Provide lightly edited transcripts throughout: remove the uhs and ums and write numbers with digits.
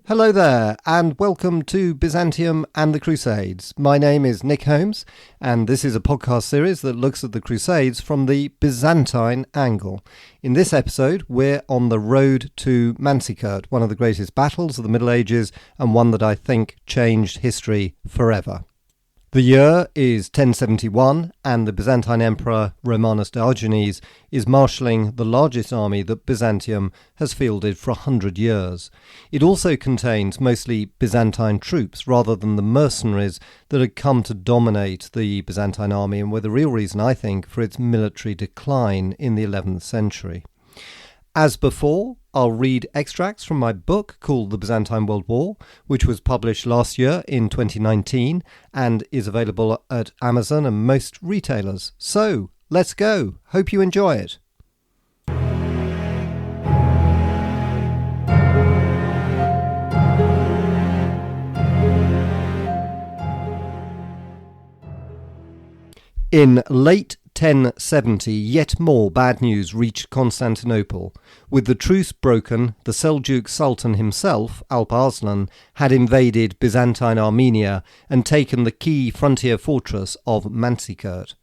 Hello there, and welcome to Byzantium and the Crusades. My name is Nick Holmes, and this is a podcast series that looks at the Crusades from the Byzantine angle. In this episode, we're on the road to Manzikert, one of the greatest battles of the Middle Ages, and one that I think changed history forever. The year is 1071, and the Byzantine Emperor Romanus Diogenes is marshalling the largest army that Byzantium has fielded for 100 years. It also contains mostly Byzantine troops rather than the mercenaries that had come to dominate the Byzantine army and were the real reason, I think, for its military decline in the 11th century. As before, I'll read extracts from my book called The Byzantine World War, which was published last year in 2019 and is available at Amazon and most retailers. So, let's go. Hope you enjoy it. In late 1070, yet more bad news reached Constantinople. With the truce broken, the Seljuk Sultan himself, Alp Arslan, had invaded Byzantine Armenia and taken the key frontier fortress of Manzikert.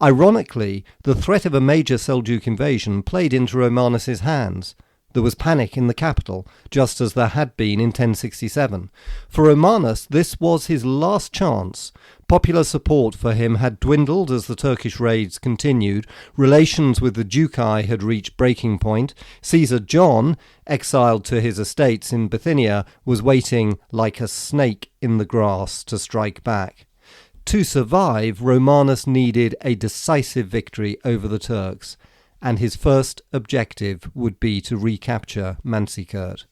Ironically, the threat of a major Seljuk invasion played into Romanus's hands. There was panic in the capital, just as there had been in 1067. For Romanus, this was his last chance. Popular support for him had dwindled as the Turkish raids continued. Relations with the Ducai had reached breaking point. Caesar John, exiled to his estates in Bithynia, was waiting like a snake in the grass to strike back. To survive, Romanus needed a decisive victory over the Turks, and his first objective would be to recapture Manzikert.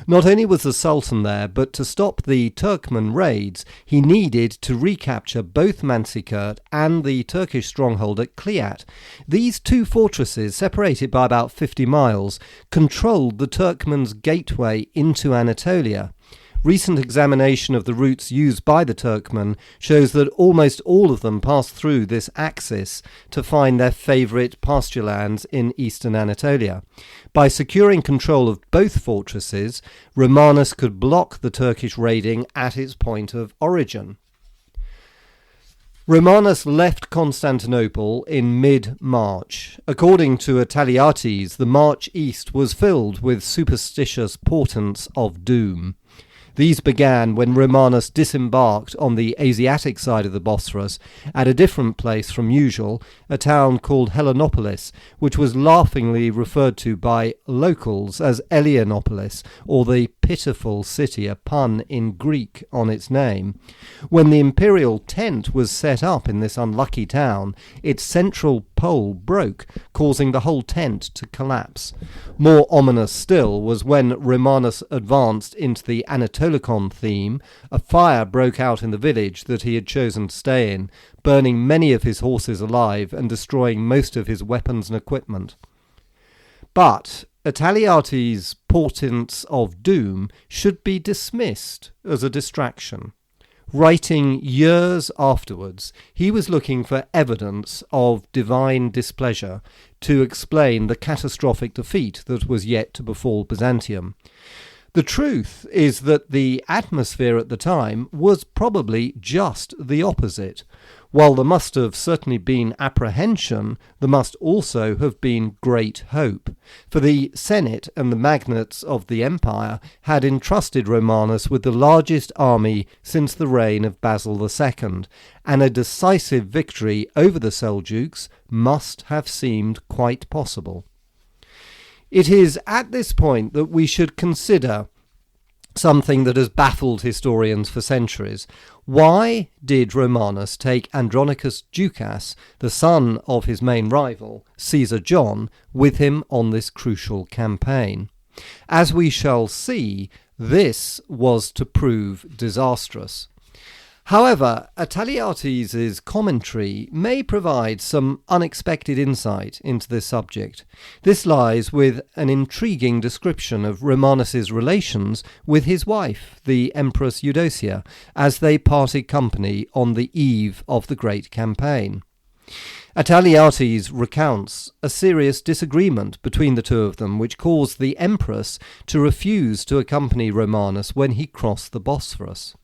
Not only was the Sultan there, but to stop the Turkmen raids, he needed to recapture both Manzikert and the Turkish stronghold at Kliat. These two fortresses, separated by about 50 miles, controlled the Turkmen's gateway into Anatolia. Recent examination of the routes used by the Turkmen shows that almost all of them passed through this axis to find their favourite pasture lands in eastern Anatolia. By securing control of both fortresses, Romanus could block the Turkish raiding at its point of origin. Romanus left Constantinople in mid-March. According to Attaliates, the march east was filled with superstitious portents of doom. These began when Romanus disembarked on the Asiatic side of the Bosphorus at a different place from usual, a town called Helenopolis, which was laughingly referred to by locals as Eleanopolis, or the pitiful city, a pun in Greek on its name. When the imperial tent was set up in this unlucky town, its central pole broke, causing the whole tent to collapse. More ominous still was when Romanus advanced into the Anatolikon theme. A fire broke out in the village that he had chosen to stay in, burning many of his horses alive and destroying most of his weapons and equipment. But Attaliates' portents of doom should be dismissed as a distraction. Writing years afterwards, he was looking for evidence of divine displeasure to explain the catastrophic defeat that was yet to befall Byzantium. The truth is that the atmosphere at the time was probably just the opposite. While there must have certainly been apprehension, there must also have been great hope. For the Senate and the magnates of the empire had entrusted Romanus with the largest army since the reign of Basil II, and a decisive victory over the Seljuks must have seemed quite possible. It is at this point that we should consider something that has baffled historians for centuries. Why did Romanus take Andronicus Ducas, the son of his main rival, Caesar John, with him on this crucial campaign? As we shall see, this was to prove disastrous. However, Attaliates' commentary may provide some unexpected insight into this subject. This lies with an intriguing description of Romanus's relations with his wife, the Empress Eudocia, as they parted company on the eve of the great campaign. Ataliates recounts a serious disagreement between the two of them, which caused the empress to refuse to accompany Romanus when he crossed the Bosphorus.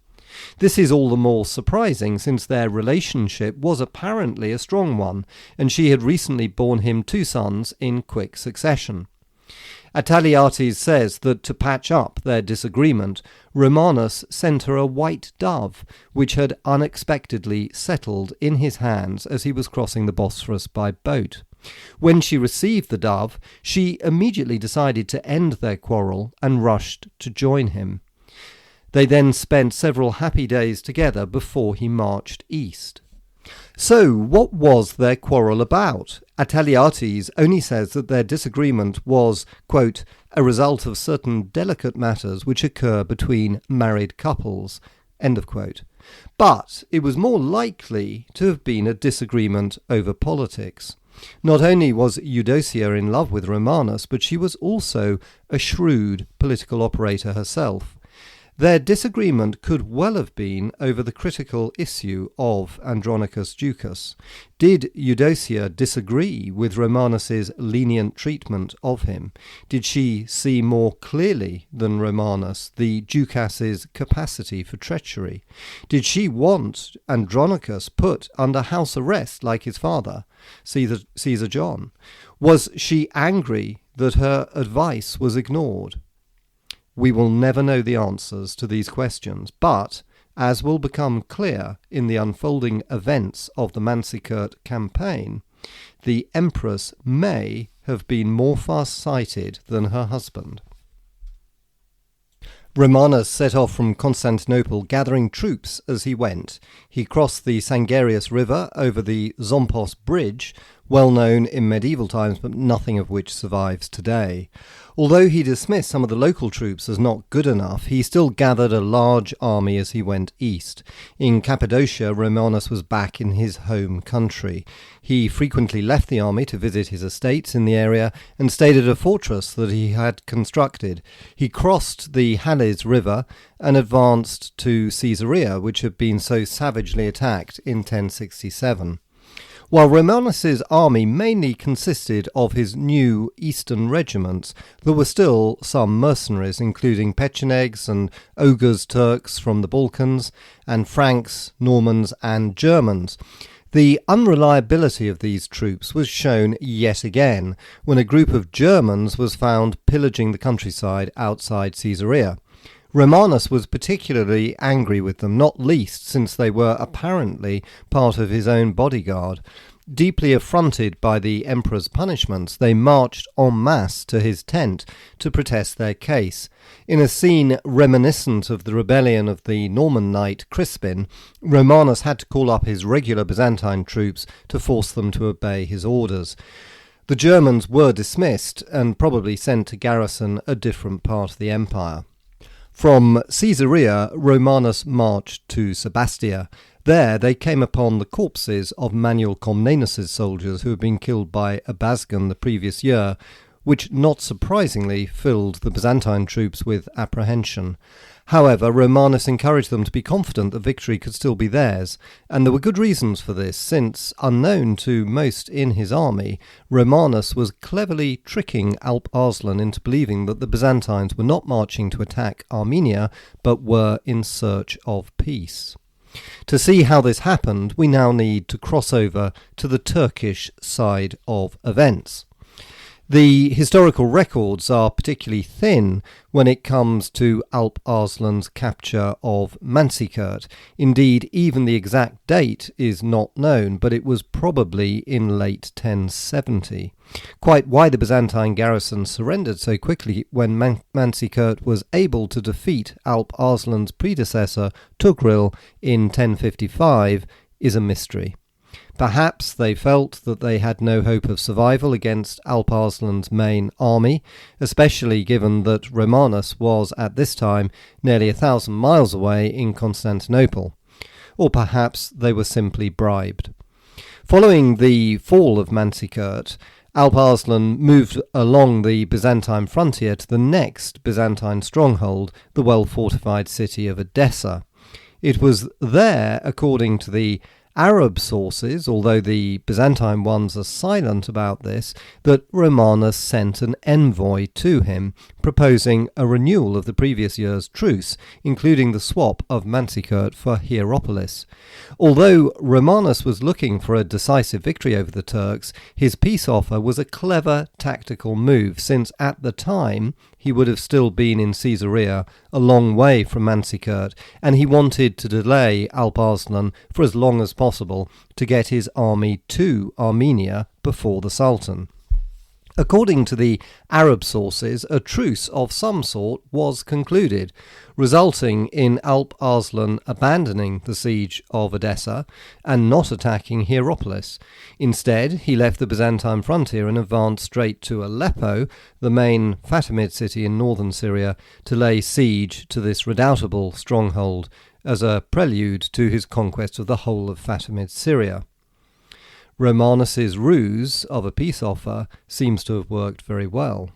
This is all the more surprising since their relationship was apparently a strong one, and she had recently borne him 2 sons in quick succession. Ataliates says that to patch up their disagreement, Romanus sent her a white dove, which had unexpectedly settled in his hands as he was crossing the Bosphorus by boat. When she received the dove, she immediately decided to end their quarrel and rushed to join him. They then spent several happy days together before he marched east. So, what was their quarrel about? Ataliates only says that their disagreement was, quote, a result of certain delicate matters which occur between married couples, end of quote. But it was more likely to have been a disagreement over politics. Not only was Eudocia in love with Romanus, but she was also a shrewd political operator herself. Their disagreement could well have been over the critical issue of Andronicus Ducas. Did Eudocia disagree with Romanus's lenient treatment of him? Did she see more clearly than Romanus the Ducas's capacity for treachery? Did she want Andronicus put under house arrest like his father, Caesar John? Was she angry that her advice was ignored? We will never know the answers to these questions, but, as will become clear in the unfolding events of the Manzikert campaign, the empress may have been more far-sighted than her husband. Romanus set off from Constantinople, gathering troops as he went. He crossed the Sangarius River over the Zompos Bridge, well known in medieval times but nothing of which survives today. Although he dismissed some of the local troops as not good enough, he still gathered a large army as he went east. In Cappadocia, Romanus was back in his home country. He frequently left the army to visit his estates in the area and stayed at a fortress that he had constructed. He crossed the Halys River and advanced to Caesarea, which had been so savagely attacked in 1067. While Romanus's army mainly consisted of his new eastern regiments, there were still some mercenaries, including Pechenegs and Oguz Turks from the Balkans, and Franks, Normans, and Germans. The unreliability of these troops was shown yet again when a group of Germans was found pillaging the countryside outside Caesarea. Romanus was particularly angry with them, not least since they were apparently part of his own bodyguard. Deeply affronted by the emperor's punishments, they marched en masse to his tent to protest their case. In a scene reminiscent of the rebellion of the Norman knight Crispin, Romanus had to call up his regular Byzantine troops to force them to obey his orders. The Germans were dismissed and probably sent to garrison a different part of the empire. From Caesarea, Romanus marched to Sebastia. There they came upon the corpses of Manuel Comnenus' soldiers who had been killed by Abazgan the previous year, which not surprisingly filled the Byzantine troops with apprehension. However, Romanus encouraged them to be confident that victory could still be theirs, and there were good reasons for this, since, unknown to most in his army, Romanus was cleverly tricking Alp Arslan into believing that the Byzantines were not marching to attack Armenia, but were in search of peace. To see how this happened, we now need to cross over to the Turkish side of events. The historical records are particularly thin when it comes to Alp Arslan's capture of Manzikert. Indeed, even the exact date is not known, but it was probably in late 1070. Quite why the Byzantine garrison surrendered so quickly when Manzikert was able to defeat Alp Arslan's predecessor, Tughril, in 1055 is a mystery. Perhaps they felt that they had no hope of survival against Alp Arslan's main army, especially given that Romanus was at this time nearly 1,000 miles away in Constantinople. Or perhaps they were simply bribed. Following the fall of Manzikert, Alp Arslan moved along the Byzantine frontier to the next Byzantine stronghold, the well-fortified city of Edessa. It was there, according to the Arab sources, although the Byzantine ones are silent about this, that Romanus sent an envoy to him, proposing a renewal of the previous year's truce, including the swap of Manzikert for Hierapolis. Although Romanus was looking for a decisive victory over the Turks, his peace offer was a clever tactical move, since at the time he would have still been in Caesarea, a long way from Manzikert, and he wanted to delay Alp Arslan for as long as possible to get his army to Armenia before the Sultan. According to the Arab sources, a truce of some sort was concluded, resulting in Alp Arslan abandoning the siege of Edessa and not attacking Hierapolis. Instead, he left the Byzantine frontier and advanced straight to Aleppo, the main Fatimid city in northern Syria, to lay siege to this redoubtable stronghold as a prelude to his conquest of the whole of Fatimid Syria. Romanus's ruse of a peace offer seems to have worked very well.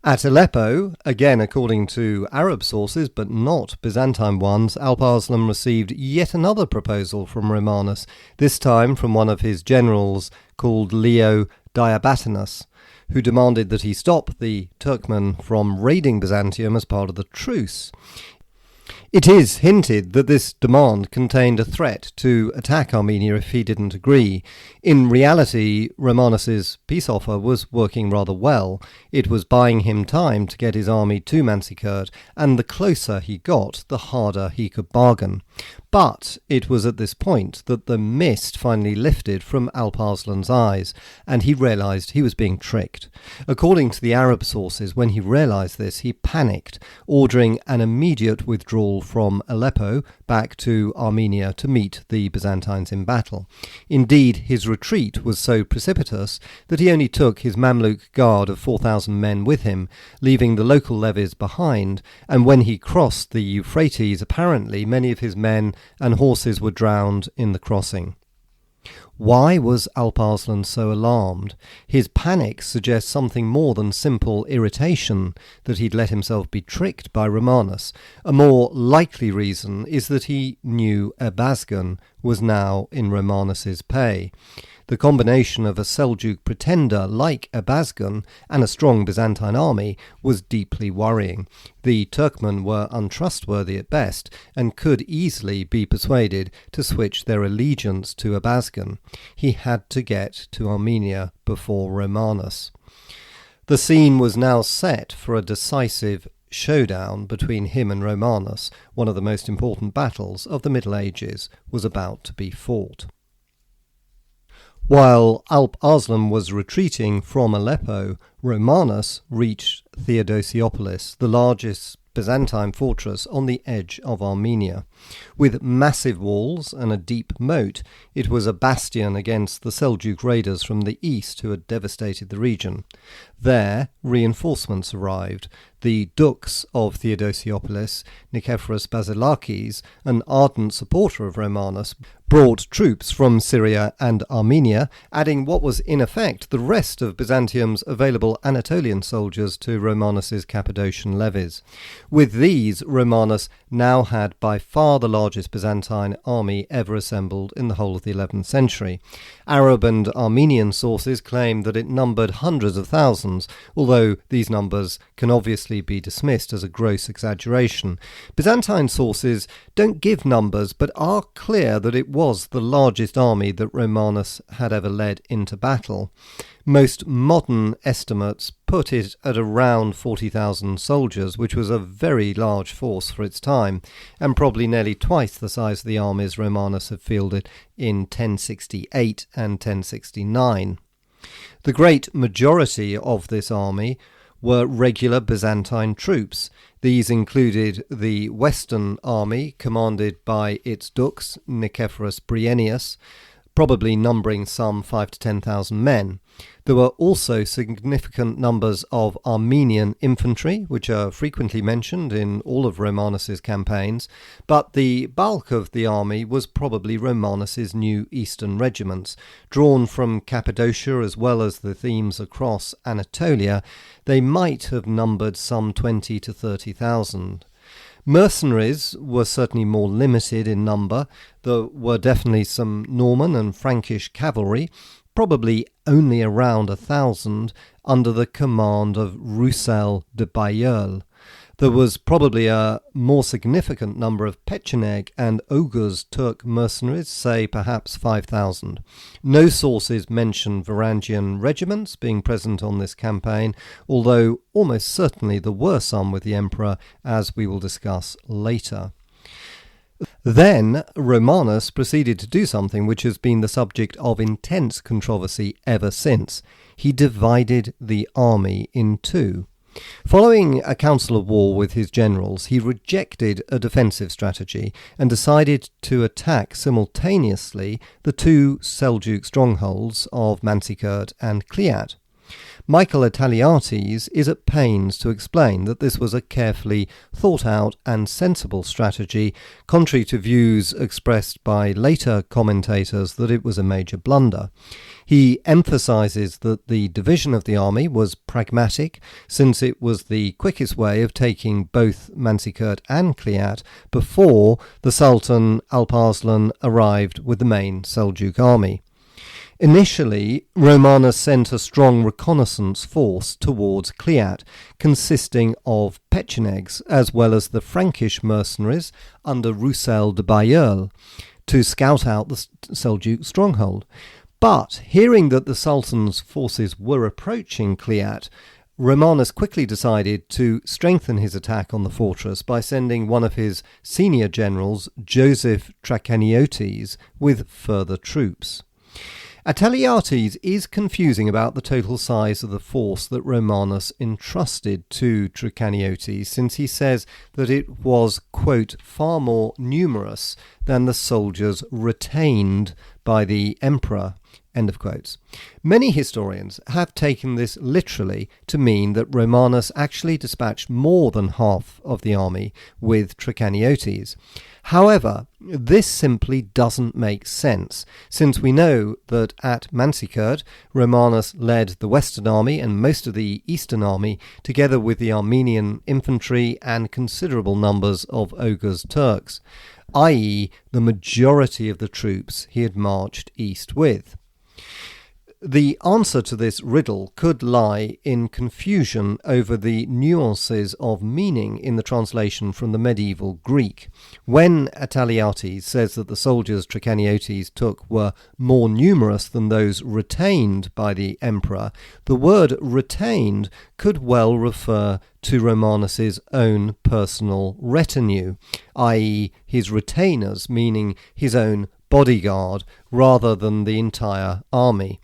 At Aleppo, again according to Arab sources but not Byzantine ones, Alp Arslan received yet another proposal from Romanus, this time from one of his generals called Leo Diabatinus, who demanded that he stop the Turkmen from raiding Byzantium as part of the truce. It is hinted that this demand contained a threat to attack Armenia if he didn't agree. In reality, Romanus's peace offer was working rather well. It was buying him time to get his army to Manzikert, and the closer he got, the harder he could bargain. But it was at this point that the mist finally lifted from Alp Arslan's eyes, and he realised he was being tricked. According to the Arab sources, when he realised this, he panicked, ordering an immediate withdrawal from Aleppo back to Armenia to meet the Byzantines in battle. Indeed, his retreat was so precipitous that he only took his Mamluk guard of 4,000 men with him, leaving the local levies behind, and when he crossed the Euphrates, apparently many of his men and horses were drowned in the crossing. Why was Alp Arslan so alarmed? His panic suggests something more than simple irritation that he'd let himself be tricked by Romanus. A more likely reason is that he knew Ebazgan was now in Romanus's pay. The combination of a Seljuk pretender like Ebazgan and a strong Byzantine army was deeply worrying. The Turkmen were untrustworthy at best and could easily be persuaded to switch their allegiance to Ebazgan. He had to get to Armenia before Romanus. The scene was now set for a decisive showdown between him and Romanus. One of the most important battles of the Middle Ages was about to be fought. While Alp Arslan was retreating from Aleppo, Romanus reached Theodosiopolis, the largest Byzantine fortress on the edge of Armenia. With massive walls and a deep moat, it was a bastion against the Seljuk raiders from the east who had devastated the region. There, reinforcements arrived. The dux of Theodosiopolis, Nicephorus Basilakes, an ardent supporter of Romanus, brought troops from Syria and Armenia, adding what was in effect the rest of Byzantium's available Anatolian soldiers to Romanus's Cappadocian levies. With these, Romanus now had by far the largest Byzantine army ever assembled in the whole of the 11th century. Arab and Armenian sources claim that it numbered hundreds of thousands, although these numbers can obviously be dismissed as a gross exaggeration. Byzantine sources don't give numbers, but are clear that it was the largest army that Romanus had ever led into battle. Most modern estimates put it at around 40,000 soldiers, which was a very large force for its time, and probably nearly twice the size of the armies Romanus had fielded in 1068 and 1069. The great majority of this army were regular Byzantine troops. These included the Western army, commanded by its dux, Nicephorus Bryennius, probably numbering some 5,000 to 10,000 men. There were also significant numbers of Armenian infantry, which are frequently mentioned in all of Romanus's campaigns, but the bulk of the army was probably Romanus's new eastern regiments. Drawn from Cappadocia as well as the themes across Anatolia, they might have numbered some 20,000 to 30,000. Mercenaries were certainly more limited in number. There were definitely some Norman and Frankish cavalry, probably only around 1,000, under the command of Roussel de Bailleul. There was probably a more significant number of Pecheneg and Oghuz Turk mercenaries, say perhaps 5,000. No sources mention Varangian regiments being present on this campaign, although almost certainly there were some with the emperor, as we will discuss later. Then Romanus proceeded to do something which has been the subject of intense controversy ever since. He divided the army in two. Following a council of war with his generals, he rejected a defensive strategy and decided to attack simultaneously the two Seljuk strongholds of Manzikert and Kliat. Michael Attaliates is at pains to explain that this was a carefully thought out and sensible strategy, contrary to views expressed by later commentators that it was a major blunder. He emphasises that the division of the army was pragmatic, since it was the quickest way of taking both Manzikert and Kliat before the Sultan Alp-Arslan arrived with the main Seljuk army. Initially, Romanus sent a strong reconnaissance force towards Kliat, consisting of Pechenegs as well as the Frankish mercenaries under Roussel de Bailleul, to scout out the Seljuk stronghold. But hearing that the Sultan's forces were approaching Kliat, Romanus quickly decided to strengthen his attack on the fortress by sending one of his senior generals, Joseph Trachaniothes, with further troops. Attaliates is confusing about the total size of the force that Romanus entrusted to Trachaniothes, since he says that it was, quote, far more numerous than the soldiers retained by the emperor, end of quotes. Many historians have taken this literally to mean that Romanus actually dispatched more than half of the army with Trachaniothes. However, this simply doesn't make sense, since we know that at Manzikert, Romanus led the Western Army and most of the Eastern Army, together with the Armenian infantry and considerable numbers of Oghuz Turks, i.e. the majority of the troops he had marched east with. The answer to this riddle could lie in confusion over the nuances of meaning in the translation from the medieval Greek. When Attaliates says that the soldiers Trachaniothes took were more numerous than those retained by the emperor, the word retained could well refer to Romanus's own personal retinue, i.e. his retainers, meaning his own bodyguard, rather than the entire army.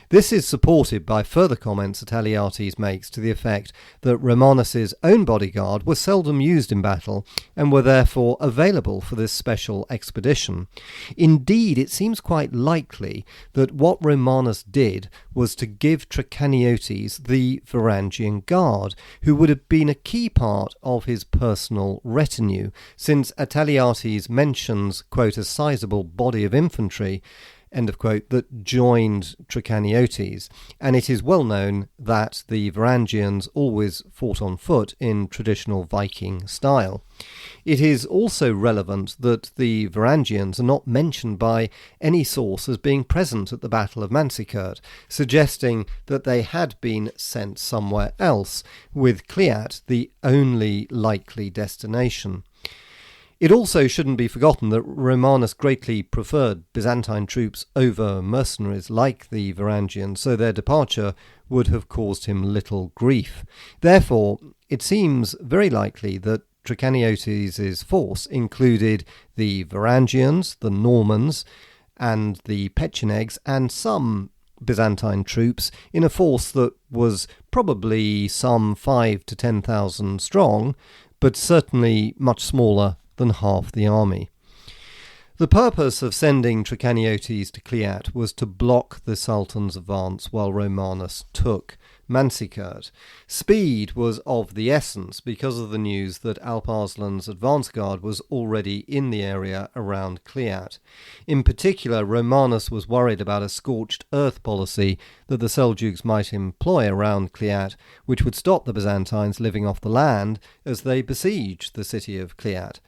This is supported by further comments Attaliates makes to the effect that Romanus's own bodyguard were seldom used in battle and were therefore available for this special expedition. Indeed, it seems quite likely that what Romanus did was to give Trachaniothes the Varangian Guard, who would have been a key part of his personal retinue, since Attaliates mentions, quote, a sizable body of infantry, end of quote, that joined Trachaniothes, and it is well known that the Varangians always fought on foot in traditional Viking style. It is also relevant that the Varangians are not mentioned by any source as being present at the Battle of Manzikert, suggesting that they had been sent somewhere else, with Kliat the only likely destination. It also shouldn't be forgotten that Romanus greatly preferred Byzantine troops over mercenaries like the Varangians, so their departure would have caused him little grief. Therefore, it seems very likely that Trachaniothes' force included the Varangians, the Normans, and the Pechenegs, and some Byzantine troops in a force that was probably some 5,000 to 10,000 strong, but certainly much smaller than half the army. The purpose of sending Trachaniothes to Kliat was to block the Sultan's advance while Romanus took Manzikert. Speed was of the essence because of the news that Alp Arslan's advance guard was already in the area around Kliat. In particular, Romanus was worried about a scorched earth policy that the Seljuks might employ around Kliat, which would stop the Byzantines living off the land as they besieged the city of Kliat.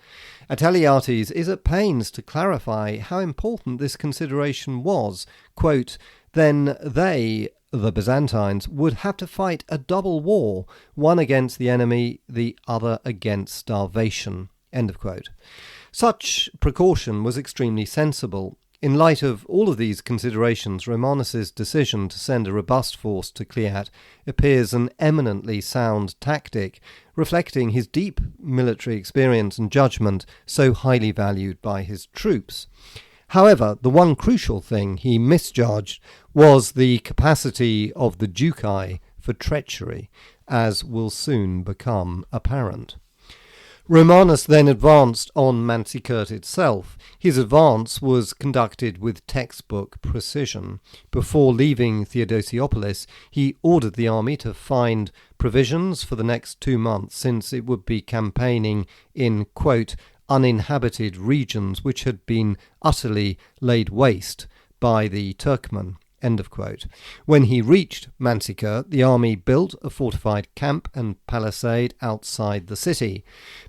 Ataliates is at pains to clarify how important this consideration was. Quote, "Then they, the Byzantines, would have to fight a double war, one against the enemy, the other against starvation." End of quote. Such precaution was extremely sensible. In light of all of these considerations, Romanus's decision to send a robust force to Kliat appears an eminently sound tactic, reflecting his deep military experience and judgment so highly valued by his troops. However, the one crucial thing he misjudged was the capacity of the Ducai for treachery, as will soon become apparent. Romanus then advanced on Manzikert itself. His advance was conducted with textbook precision. Before leaving Theodosiopolis, he ordered the army to find provisions for the next 2 months, since it would be campaigning in, quote, uninhabited regions which had been utterly laid waste by the Turkmen. End of quote. When he reached Manzikert, the army built a fortified camp and palisade outside the city.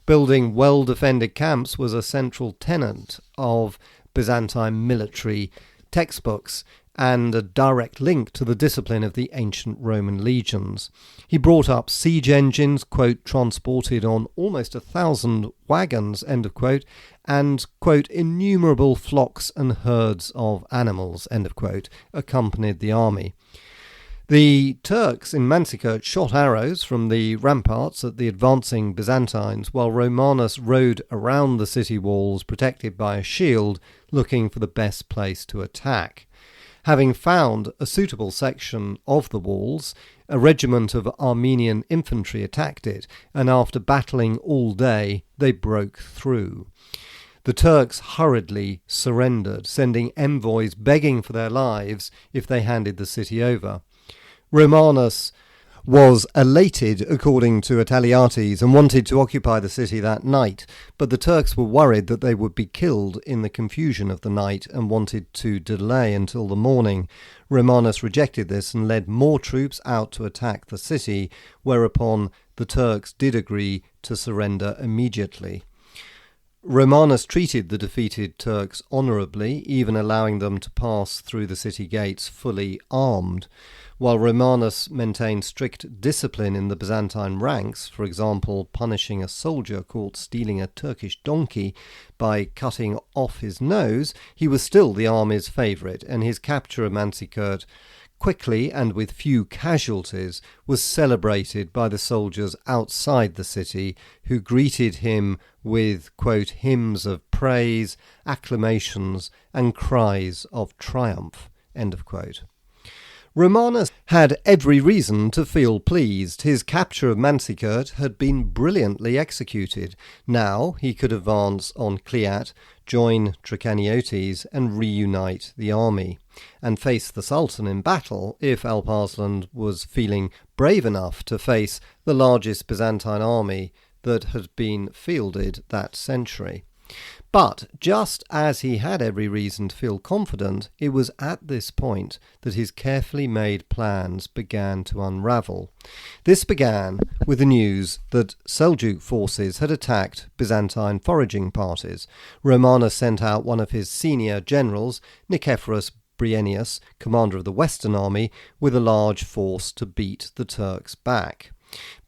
Building well-defended camps was a central tenet of Byzantine military textbooks and a direct link to the discipline of the ancient Roman legions. He brought up siege engines, quote, transported on almost 1,000 wagons, end of quote, and, quote, innumerable flocks and herds of animals, end of quote, accompanied the army. The Turks in Manzikert shot arrows from the ramparts at the advancing Byzantines, while Romanus rode around the city walls protected by a shield, looking for the best place to attack. Having found a suitable section of the walls, a regiment of Armenian infantry attacked it, and after battling all day, they broke through. The Turks hurriedly surrendered, sending envoys begging for their lives if they handed the city over. Romanus was elated, according to Ataliates, and wanted to occupy the city that night, but the Turks were worried that they would be killed in the confusion of the night and wanted to delay until the morning. Romanus rejected this and led more troops out to attack the city, whereupon the Turks did agree to surrender immediately. Romanus treated the defeated Turks honourably, even allowing them to pass through the city gates fully armed. While Romanus maintained strict discipline in the Byzantine ranks, for example, punishing a soldier caught stealing a Turkish donkey by cutting off his nose, he was still the army's favourite, and his capture of Manzikert quickly and with few casualties was celebrated by the soldiers outside the city, who greeted him with, quote, hymns of praise, acclamations, and cries of triumph, end of quote. Romanus had every reason to feel pleased. His capture of Manzikert had been brilliantly executed. Now he could advance on Kliat, join Trikaniotes, and reunite the army, and face the Sultan in battle if Alp Arslan was feeling brave enough to face the largest Byzantine army that had been fielded that century. But just as he had every reason to feel confident, it was at this point that his carefully made plans began to unravel. This began with the news that Seljuk forces had attacked Byzantine foraging parties. Romanus sent out one of his senior generals, Nick Bryennius, commander of the Western Army, with a large force to beat the Turks back.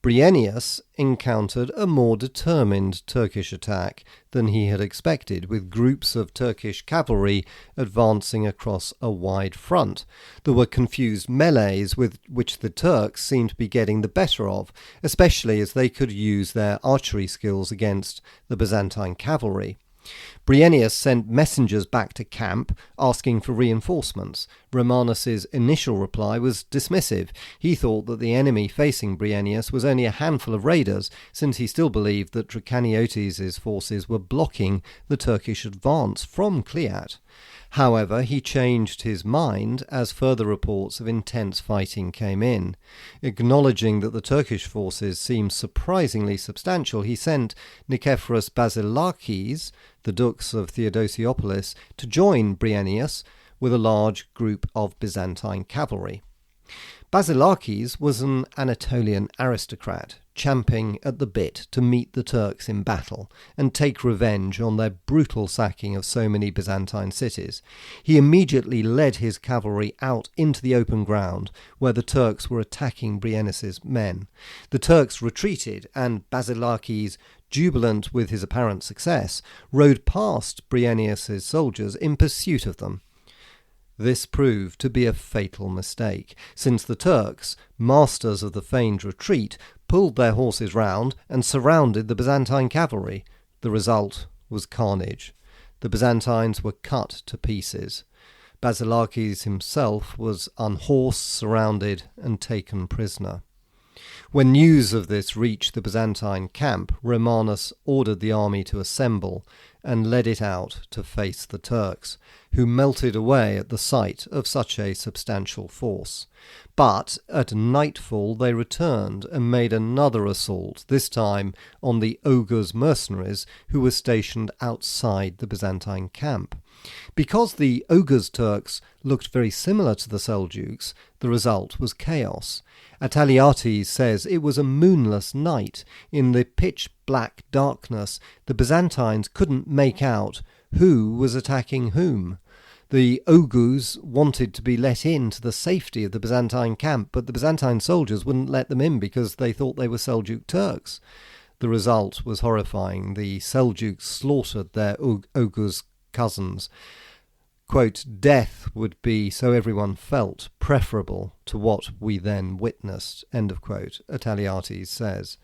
Bryennius encountered a more determined Turkish attack than he had expected, with groups of Turkish cavalry advancing across a wide front. There were confused melees with which the Turks seemed to be getting the better of, especially as they could use their archery skills against the Byzantine cavalry. Bryennius sent messengers back to camp asking for reinforcements. Romanus's initial reply was dismissive. He thought that the enemy facing Bryennius was only a handful of raiders, since he still believed that Trikaniotes' forces were blocking the Turkish advance from Kliat. However, he changed his mind as further reports of intense fighting came in. Acknowledging that the Turkish forces seemed surprisingly substantial, he sent Nicephorus Basilakes, the dux of Theodosiopolis, to join Bryennius with a large group of Byzantine cavalry. Basilakes was an Anatolian aristocrat, champing at the bit to meet the Turks in battle and take revenge on their brutal sacking of so many Byzantine cities. He immediately led his cavalry out into the open ground where the Turks were attacking Bryennius's men. The Turks retreated, and Basilakes, jubilant with his apparent success, rode past Bryennius's soldiers in pursuit of them. This proved to be a fatal mistake, since the Turks, masters of the feigned retreat, pulled their horses round and surrounded the Byzantine cavalry. The result was carnage. The Byzantines were cut to pieces. Basilakes himself was unhorsed, surrounded, and taken prisoner. When news of this reached the Byzantine camp, Romanus ordered the army to assemble and led it out to face the Turks, who melted away at the sight of such a substantial force. But at nightfall they returned and made another assault, this time on the Oghuz mercenaries who were stationed outside the Byzantine camp. Because the Oghuz Turks looked very similar to the Seljuks, the result was chaos. Ataliates says it was a moonless night. In the pitch-black darkness, the Byzantines couldn't make out who was attacking whom. The Oghuz wanted to be let in to the safety of the Byzantine camp, but the Byzantine soldiers wouldn't let them in because they thought they were Seljuk Turks. The result was horrifying. The Seljuks slaughtered their Oghuz cousins. Quote, "Death would be, so everyone felt, preferable to what we then witnessed," end of quote, Ataliates says.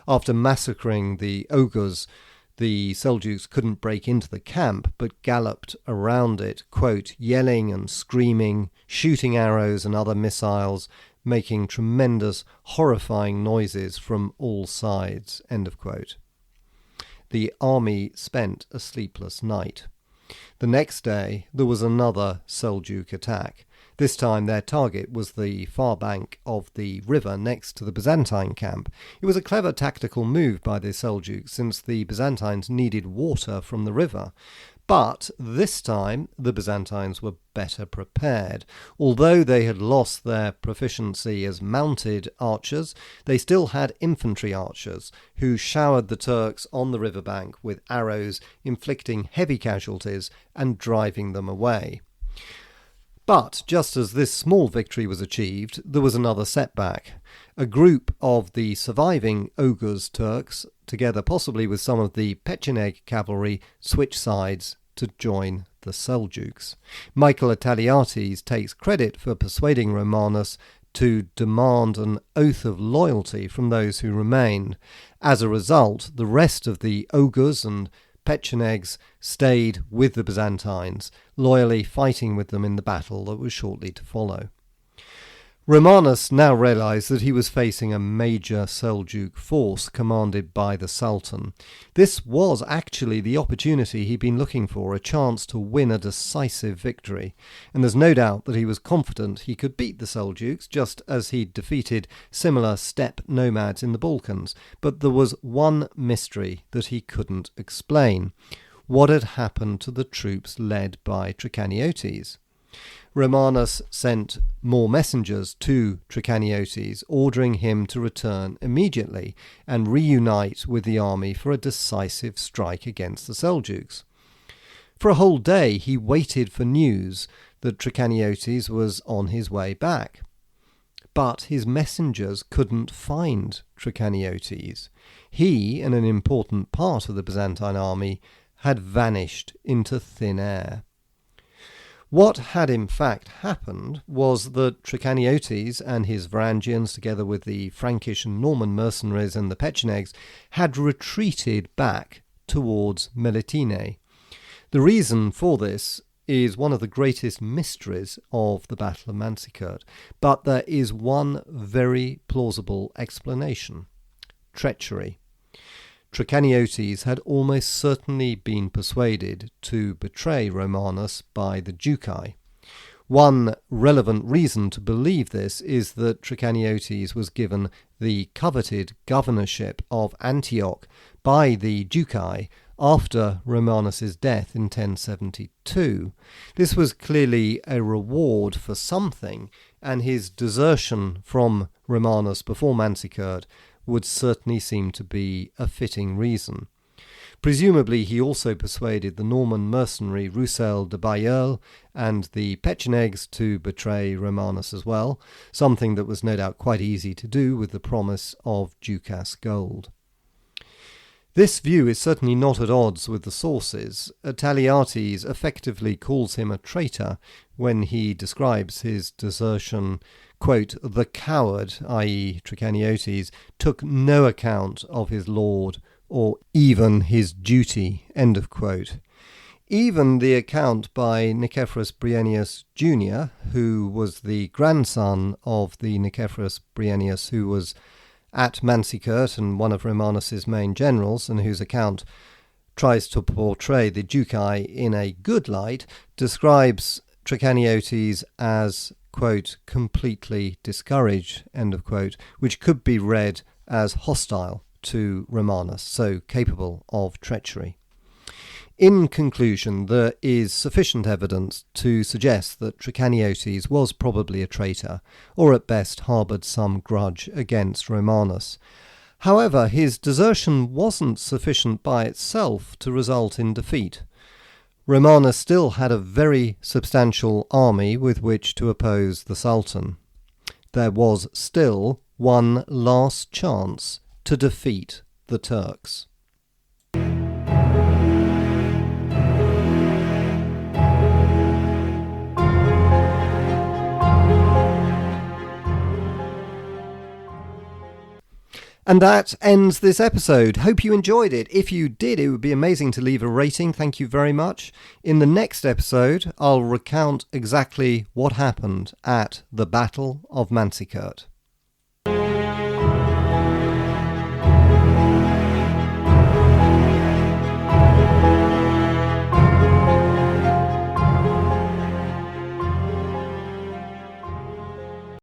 After massacring the Oghuz, the Seljuks couldn't break into the camp, but galloped around it, quote, yelling and screaming, shooting arrows and other missiles, making tremendous, horrifying noises from all sides, end of quote. The army spent a sleepless night. The next day there was another Seljuk attack. This time their target was the far bank of the river next to the Byzantine camp. It was a clever tactical move by the Seljuks, since the Byzantines needed water from the river. But this time the Byzantines were better prepared. Although they had lost their proficiency as mounted archers, they still had infantry archers, who showered the Turks on the riverbank with arrows, inflicting heavy casualties and driving them away. But just as this small victory was achieved, there was another setback. A group of the surviving Oghuz Turks, together possibly with some of the Pecheneg cavalry, switched sides to join the Seljuks. Michael Ataliates takes credit for persuading Romanus to demand an oath of loyalty from those who remained. As a result, the rest of the Oghuz and Pechenegs stayed with the Byzantines, loyally fighting with them in the battle that was shortly to follow. Romanus now realized that he was facing a major Seljuk force commanded by the Sultan. This was actually the opportunity he'd been looking for, a chance to win a decisive victory, and there's no doubt that he was confident he could beat the Seljuks, just as he'd defeated similar steppe nomads in the Balkans. But there was one mystery that he couldn't explain. What had happened to the troops led by Trichoniotes? Romanus sent more messengers to Trichoniotes, ordering him to return immediately and reunite with the army for a decisive strike against the Seljuks. For a whole day he waited for news that Trichoniotes was on his way back. But his messengers couldn't find Trichoniotes. He and an important part of the Byzantine army had vanished into thin air. What had in fact happened was that Trichoniotes and his Varangians, together with the Frankish and Norman mercenaries and the Pechenegs, had retreated back towards Melitene. The reason for this is one of the greatest mysteries of the Battle of Manzikert, but there is one very plausible explanation: treachery. Trichoniotes had almost certainly been persuaded to betray Romanus by the Duci. One relevant reason to believe this is that Trichoniotes was given the coveted governorship of Antioch by the Duci after Romanus's death in 1072. This was clearly a reward for something, and his desertion from Romanus before Manzikert would certainly seem to be a fitting reason. Presumably he also persuaded the Norman mercenary Roussel de Bailleul and the Pechenegs to betray Romanus as well, something that was no doubt quite easy to do with the promise of Ducas gold. This view is certainly not at odds with the sources. Taliates effectively calls him a traitor when he describes his desertion. Quote, "The coward," i.e. Trichoniotes, "took no account of his lord or even his duty," end of quote. Even the account by Nicephorus Bryennius Jr., who was the grandson of the Nicephorus Bryennius who was at Manzikert and one of Romanus's main generals, and whose account tries to portray the Duci in a good light, describes Trichoniotes as, quote, "completely discouraged," end of quote, which could be read as hostile to Romanus, so capable of treachery. In conclusion, there is sufficient evidence to suggest that Trichoniotes was probably a traitor, or at best harboured some grudge against Romanus. However, his desertion wasn't sufficient by itself to result in defeat. Romanus still had a very substantial army with which to oppose the Sultan. There was still one last chance to defeat the Turks. And that ends this episode. Hope you enjoyed it. If you did, it would be amazing to leave a rating. Thank you very much. In the next episode, I'll recount exactly what happened at the Battle of Manzikert.